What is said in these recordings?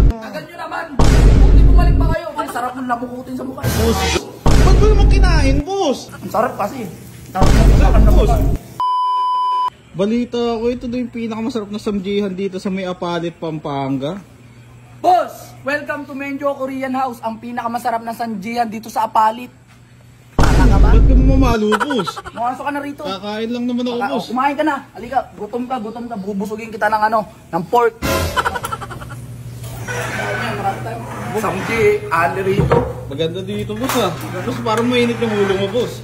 Tagal nyo naman. Buti bumalik pa kayo. Ang sarap ng lamukutin sa mukha. Boss, ba't mo naman kinain, boss? Ang sarap kasi. Sarap ng mukha. Balita ko, ito daw yung pinakamasarap na samjihan dito sa may Apalit, Pampanga. Boss, welcome to Menjo Korean House. Ang pinakamasarap na sanjihan dito sa Apalit. Tama ka ba? Ba't ka mo mamalo, boss? Makasok ka na rito. Kakain lang naman ako, boss. Kumain ka na. Halika, gutom ka. Bubusugin kita ng ng pork. Samji, ali rito. Maganda dito, boss, ha. Boss, parang mainit yung ulo mo, boss.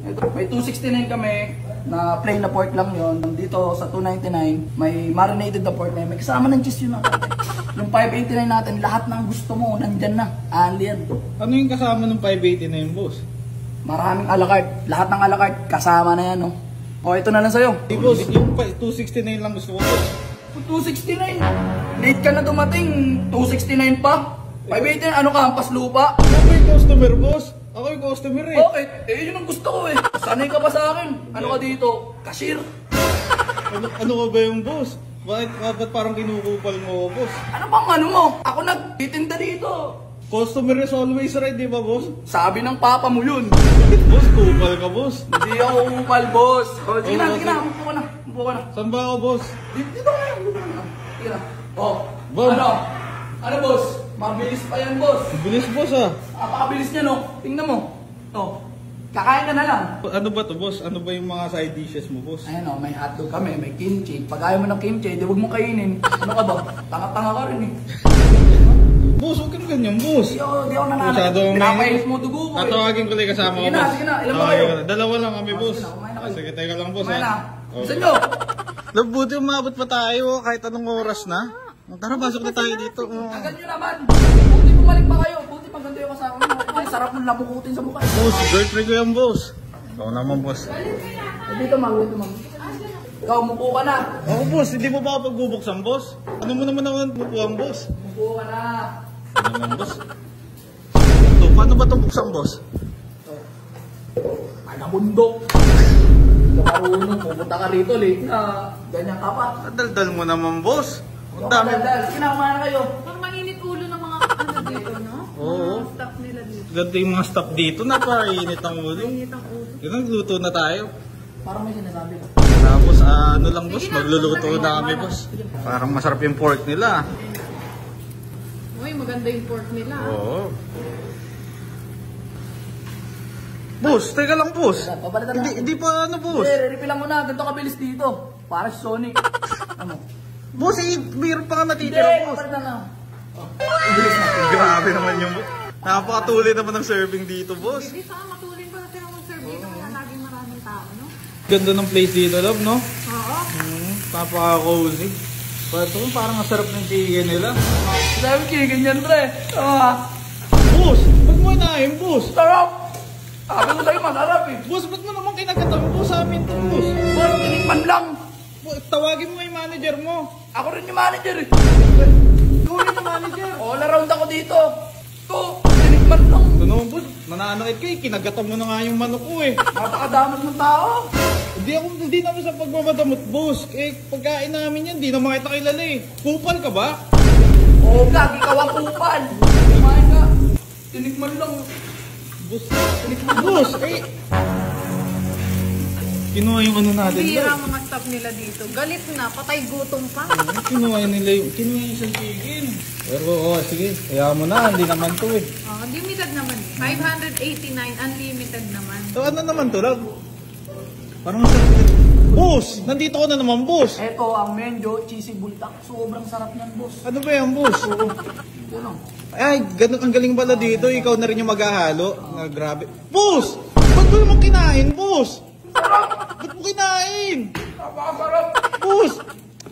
Ito, may 269 kami na plain na pork lang yon. Dito sa 299, may marinated na pork na yun. May kasama ng cheese yun natin. Yung 589 natin, lahat ng gusto mo, nandyan na. Ali yan. Ano yung kasama ng 589, boss? Maraming alakart. Lahat ng alakart, kasama na yan, no? O, ito na lang sa'yo. Hey, boss, yung 269 lang gusto ko, boss. 269. Late ka na dumating. 269 pa. 589, ano ka, hampas lupa? Ako yung customer, boss. Ako yung customer, eh. Okay, yun ang gusto ko, eh. Sanay ka pa sa akin. Ano ka dito? Cashier. Ano ka ba yung boss? Bakit parang kinukupal mo, boss? Ano bang ano mo? Ako nagtitinda dito. Customer is always right, di ba, boss? Sabi ng papa mo yun. Boss, kupal ka, boss. Hindi ako upal, boss. O, sige na, upo ka na. Upo ka na. Saan ba ako, boss? Dito ka na, dito ka na. Sige na. O, Bob. Ano, boss? Mabilis pa yan, boss. Bilis, boss, ah. Napakabilis niya, no? Tingnan mo. Kakain ka na lang. Ano ba to, boss? Ano ba yung mga side dishes mo, boss? Ayan o, may hotdog kami, may kimchi. Pag ayaw mo ng kimchi, di huwag mo kainin. Ano ka ba? Tanga-tanga ka rin eh. Boss, huwag kang ganyan, boss. Di ako nananay. Masyado Pinapailis mo dugo ko eh. Tatawagin ko lang yung kasama ko, Sige na, boss. sige na. Ilan ba kayo? Dalawa lang kami, boss. sige na, kumain na kayo. Sige, teka lang, boss, Kumain ha? na. Gusto nyo? Love, buti umabot pa tayo kahit anong oras na. Tara, pasok na tayo dito. Tagal nyo naman. Buti bumalik pa kayo. Buti maganda yung kasama mo. Ang sarap ng lamukutin sa mukha. Boss, girlfriend ko yan, boss. Ikaw naman, boss. Dito, ma'am. Dito, ma'am. Ikaw, mupo ka na. Oo, boss. Hindi mo ba ako pagbubuksan, boss? Ano mo naman naman bukuhan, boss? Mupo ka na. Ano naman, boss? Ito, paano ba itong buksan, boss? Ano bundok? Ito marunong. Pupunta ka rito, late na. Ganyan ka pa. Daldal mo naman, boss. Ang dami. Sige na, kumain na kayo. Parang mainit ulo ng mga dito, no? Oo. Mga staff nila dito. Ganda yung mga staff dito. Napakainit ang ulo. Mainit ang ulo. Yun, nagluto na tayo. Parang may sinasabi ka. Tapos, ano lang, boss, magluluto na kami, boss. Parang masarap yung pork nila. Uy, maganda yung pork nila. Oo. Boss, teka lang, boss. Papalitan na. Hindi pa, ano, boss. Refill lang mo na. Ganito kabilis dito. Para si Sonic. Ano? Boss, mayroon pa ka Hindi, natitira, boss. papalitan na. Grabe naman yung... Napakatuloy naman ng serving dito, boss. Hindi pa matulin pa natin ang serve dito kaya laging maraming tao, no? Ganda ng place dito, love, no? Oo. Napaka-cozy. Parang masarap ng chicken nila. Sabi ko, ganyan pre. Boss, ba't mo inahin, boss? Sarap! Sabi ko sa'yo, masarap eh. Boss, ba't mo naman kinagatan mo sa amin to, boss? Boss, tinikman lang. Tawagin mo yung manager mo. Ako rin yung manager eh. Ikaw rin yung manager. All around ako dito. Ito, tinikman lang. Ito naman, boss. Nananakit ka eh. Kinagatan mo na nga yung manok ko eh. Napakadamot ng tao. Hindi naman sa pagmamadamot, boss. Eh, pagkain namin yan, di naman kita kilala eh. Kupal ka ba? Oo, gag, ikaw ang kupal. Kumain ka. Tinikman lang. Boss, boss, eh. Kinuha yung ano natin. Bira ang mga staff nila dito. Galit na, patay gutom pa. Kinuha yung isang chicken. Pero, sige. Kaya mo na, hindi naman to eh. Oh, limited naman eh. 589, unlimited naman. So, ano naman to, love? Parang boss! Nandito ko na naman, boss! Ito ang Menjo Cheesy Bulldog. Sobrang sarap niyan, boss. Ano ba yan, boss? Ito lang. Ay, ganun ang galing pala dito. Ikaw na rin yung maghahalo. Grabe. Boss! Ba't mo naman kinain, boss? Ba't mo kinain? Napakasarap. Boss!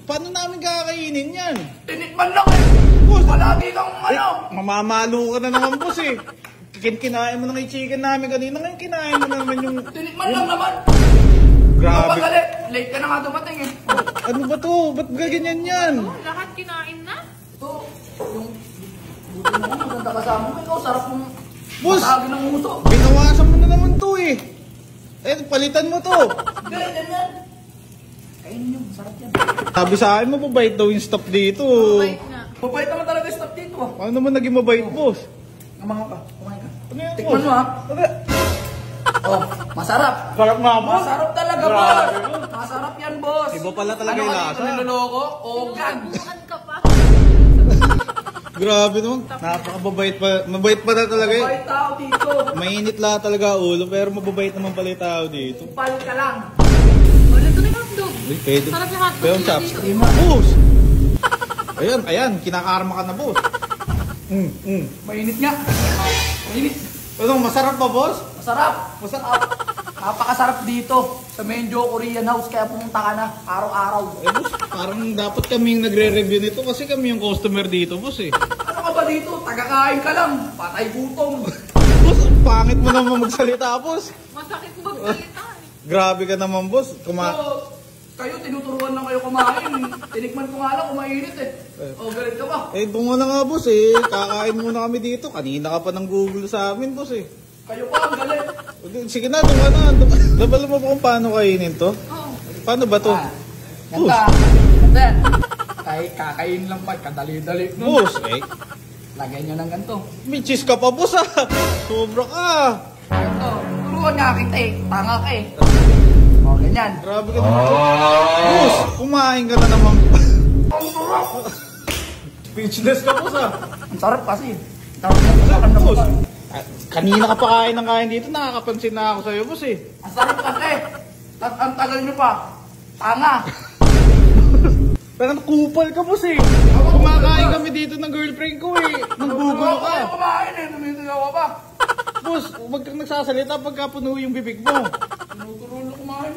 Paano namin kakainin yan? Tinikman lang eh. Boss! Palagi kang ano. Mamamalo ka na naman, boss eh. Kinain mo na yung chicken namin kanina. Ngayon kinain mo naman yung... Tinikman lang naman. Grabe. Napagalit. Late ka na nga dumating eh. Ano ba to? Ba't gaganyan yan? Oh, lahat kinain na? Ito, yung... Buti mo, maganda kasama mo. Ikaw, sarap mong... Boss! Matagi ng uso. Binawasan mo na naman to eh. Eh, palitan mo to. Ganyan yan. Kainin nyo, sarap yan. Sabi sa akin, mababait daw yung staff dito. Wait nga. Mabait naman talaga yung staff dito ah. Paano naman naging mabait, boss? Kumain ka. Kumain ka. Ano yan, Tikman mo ha. Oh, masarap. Sarap nga, boss. Masarap talaga, boss. Masarap yan, boss. Iba pala talaga ano yung ka lasa. dito niloloko? Ogan. Sinusubukan ka pa. Grabe naman. Napakababait pa. Mabait pa na talaga yun. Mabait tao dito. Mainit lang talaga ulo, pero mababait naman pala yung tao dito. Upal ka lang. Wala ito na yung hotdog. Uy, pwede. Sarap yung hotdog. Pero yung nila chops. dito. Boss! Ayan, ayan. Kinakarma ka na, boss. Mainit nga. Mainit. Ano, masarap ba, boss? Masarap. Masarap. Napakasarap dito sa Menjo Korean House. Kaya pumunta ka na araw-araw. Eh, boss, parang dapat kami yung nagre-review nito kasi kami yung customer dito, boss eh. Ano ka ba dito? Tagakain ka lang. Patay gutom. Boss, ang pangit mo naman magsalita, boss. Masakit magsalita eh. Grabe ka naman, boss. So, kayo, tinuturuan lang kayo kumain. Tinikman ko nga lang, kumainit eh. O, galit ka ba? Eh, bunga na nga, boss eh. Kakain muna kami dito. Kanina ka pa ng Google sa amin, boss eh. Kayo pa, ang galit. Sige na, dunga na. Nabalo mo ba kung paano kainin to? Oo. Paano ba to? Ganda. Ganda. Kahit kakain lang pa, kadali-dali. Boss, eh. Lagay nyo ng ganito. May cheese ka pa, boss ah. Sobra ka. Ganito. Turuan nga kita eh. Tanga ka eh. O, ganyan. Grabe ka naman. Boss, kumain ka na naman. Speechless ka, boss ah. Ang sarap kasi. Sarap na pasakan na Boss, pasakan. kanina ka pa kain ng kain dito. Nakakapansin na ako sa'yo, boss eh. Ang sarap kasi. At ang tagal nyo pa. Tanga. Pero kupal ka, boss eh. Kumakain kami dito ng girlfriend ko eh. Nanggugulo ka. Kayo kumain eh. Namitigaw ka pa. Boss, huwag kang nagsasalita pagka puno yung bibig mo. Tinuturuan na kumain.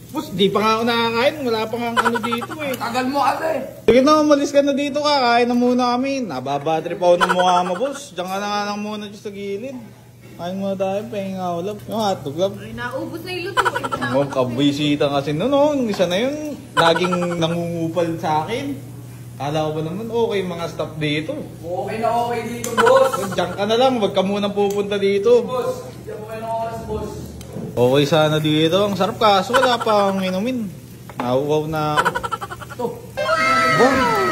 Boss, di pa nga ako nakakain. Wala pa nga ano dito eh. Tagal mo kasi. Sige na, umalis ka na dito ka. Kain na muna kami. Nababatrip ako ng mukha mo, boss. Diyan ka na nga lang muna dyan sa gilid. Kain muna tayo, pahinga ko lang. Yung hotdog lang. Ay, naubos na yung luto eh. Oh, kabwisita kasi no, no. Yung isa na yun, laging nangungupal sa akin. Kala ko ba naman, okay mga staff dito. Okay na okay dito, boss. Diyan ka na lang, wag ka munang pupunta dito. Boss, diyan mo kayo ng oras, boss. Okay sana dito. Ang sarap kaso wala pa akong inumin. Nauuwaw na ako. Ito.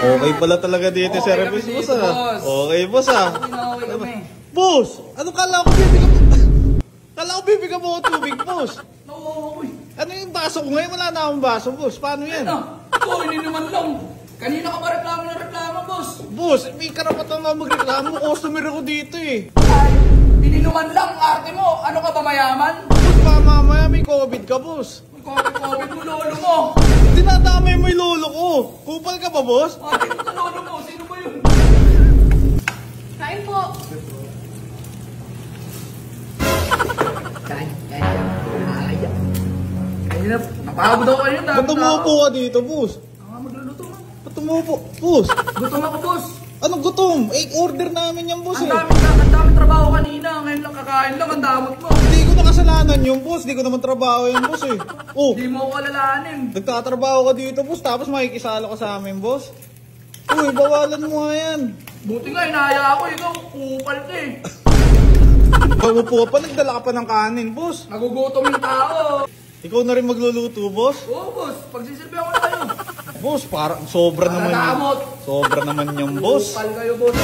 Okay pala talaga dito Okay sa service, kami boss dito, ah. boss. Okay, boss ah. Okay na okay kami. Boss! Ano kala ko bibigyan mo? Kala ko bibigyan mo ako tubig, boss. Nauuwi. Ano yung baso ko ngayon? Wala na akong baso, boss. Paano yan? Ano? Ito, hindi naman lang. Kanina ka pa reklamo na reklamo, boss. Boss, may karapatan nga magreklamo. Customer ako dito eh. Ay, ininuman lang, arte mo. Ano ka ba, mayaman? Boss, mamaya may COVID ka, boss. COVID mo, lolo mo. Dinadamay mo yung lolo ko. Kupal ka ba, boss? Ate mo sa lolo mo, sino ba yun? Kain po. Kain. Ay, ayun na, napagod ako kayo. Ba't umuupo ka dito, boss? Magluluto mo. Ba't umuupo? Boss, Gutom ako, boss. anong gutom? Eh, order namin yan, boss Ang eh. dami trabaho kanina. Ngayon lang kakain lang, ang damot mo. Hindi ko nakasalanan yung boss. Hindi ko naman trabaho yung boss eh. Oh, Hindi mo ko alalahanin. nagtatrabaho ka dito, boss. Tapos makikisalo ka sa amin, boss. Uy, bawalan mo nga yan. Buti nga, inaya ako. Ikaw, kupal ka eh. Bagupo ka pa, nagdala ka pa ng kanin, boss. Nagugutom yung tao. Ikaw na rin magluluto, boss. Oo, boss. Pagsisilbihan ko na kayo. Boss, parang sobra naman yung... Nakakamot. Sobra naman yung boss. Kupal kayo, boss.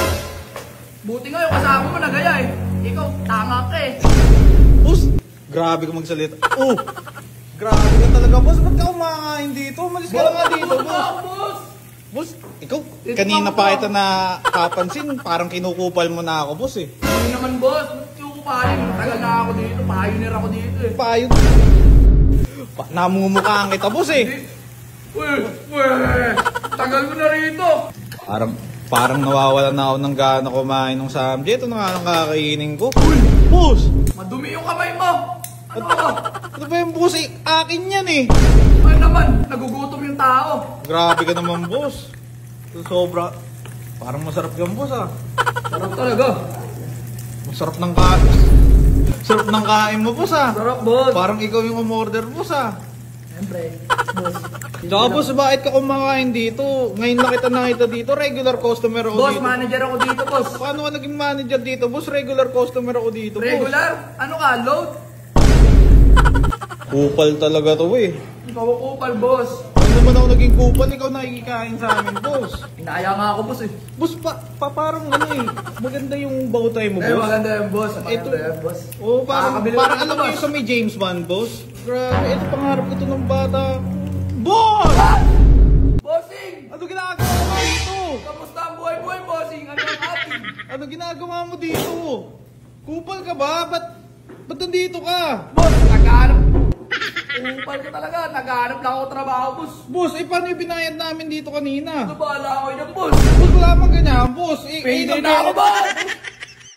Buti nga yung kasama mo nagaya eh. Ikaw, tanga ka eh. Boss, grabe ka magsalita. Oh, grabe ka talaga, boss. Ba't ka kumakain dito? Malis ka lang nga dito, boss. Boss. Boss, ikaw, kanina pa kita na kapansin, parang kinukupal mo na ako, boss eh. Hindi naman, boss. Kupalin. Tagal na ako dito. Pioneer ako dito eh. Payod. Namumukhaan kita, boss eh. Uy, tagal ko na rito. Parang nawawalan na ako ng gana kumain ng samje. Ito na nga ang kakainin ko. Uy, boss! Madumi yung kamay mo. Ano ba? Ano ba yung boss eh? Akin yan eh. Ay naman, nagugutom yung tao. Grabe ka naman, boss. Sobra. Parang masarap yung boss ah. Sarap talaga. Masarap ng kain. Sarap ng kain mo, boss ah. Sarap, boss. Parang ikaw yung umorder, boss ah. Siyempre, boss. Tsaka boss, bakit ka kumakain dito? Ngayon lang kita nakita dito, regular customer ako Boss, dito. manager ako dito, boss. Paano ka naging manager dito, boss? Regular customer ako dito, boss. Regular? Ano ka, load? Kupal talaga to eh. Ikaw kupal, boss. Hindi naman ako naging kupal, ikaw nakikikain sa amin, boss. Inaya nga ako, boss eh. Boss, parang ano eh, maganda yung bawtay mo, Eh, boss. maganda yan, boss. Ito. Maganda yan, boss. Oo, parang Nakakabili alam na mo ito, yung sa may James Bond, boss. Grabe, ito pangarap ko to ng bata. Boss! Bossing! Ano ginagawa mo dito? Kamusta ang buhay-buhay, bossing? Ano ang ating? Ano ginagawa mo dito? Kupal ka ba? Ba't nandito ka? Boss, naghahanap. Upal ka talaga. Naghahanap lang ako trabaho, boss. Boss, paano yung binayad namin dito kanina? Ano ba? Ala ko yan, boss. Boss, wala mang ganyan, boss. Payday na ako, boss.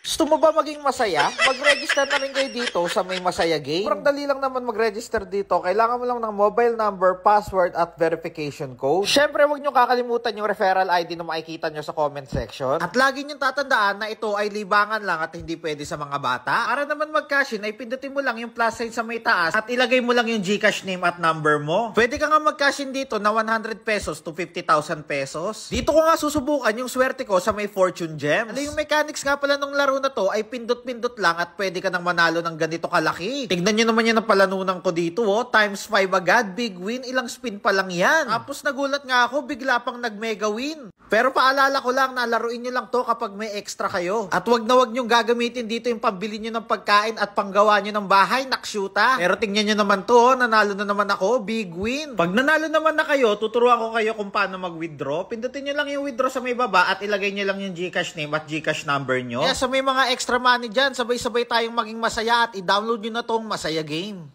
Gusto mo ba maging masaya? Mag-register na rin kayo dito sa May Masaya Game. Parang dali lang naman mag-register dito. Kailangan mo lang ng mobile number, password, at verification code. Syempre, huwag nyo kakalimutan yung referral ID na makikita nyo sa comment section. At lagi nyo tatandaan na ito ay libangan lang at hindi pwede sa mga bata. Para naman mag-cash in, ay pindutin mo lang yung plus sign sa may taas at ilagay mo lang yung GCash name at number mo. Pwede ka nga mag-cash in dito na 100 pesos to 50,000 pesos. Dito ko nga susubukan yung swerte ko sa may Fortune Gems. Ano yung mechanics nga pala ng laro na to ay pindot-pindot lang at pwede ka nang manalo ng ganito kalaki. Tignan nyo naman yan ang palanunan ko dito, oh. Times 5 agad, big win, ilang spin pa lang yan. Tapos nagulat nga ako, bigla pang nag-mega win. Pero paalala ko lang na laruin nyo lang to kapag may extra kayo. At wag na wag nyo gagamitin dito yung pambili nyo ng pagkain at panggawa nyo ng bahay, nakshuta. Pero tingnan nyo naman to, oh. Nanalo na naman ako, big win. Pag nanalo naman na kayo, tuturuan ko kayo kung paano mag-withdraw. Pindutin nyo lang yung withdraw sa may baba at ilagay nyo lang yung GCash name at GCash number nyo. Kaya sa may mga extra money dyan, sabay-sabay tayong maging masaya at i-download nyo na tong Masaya Game.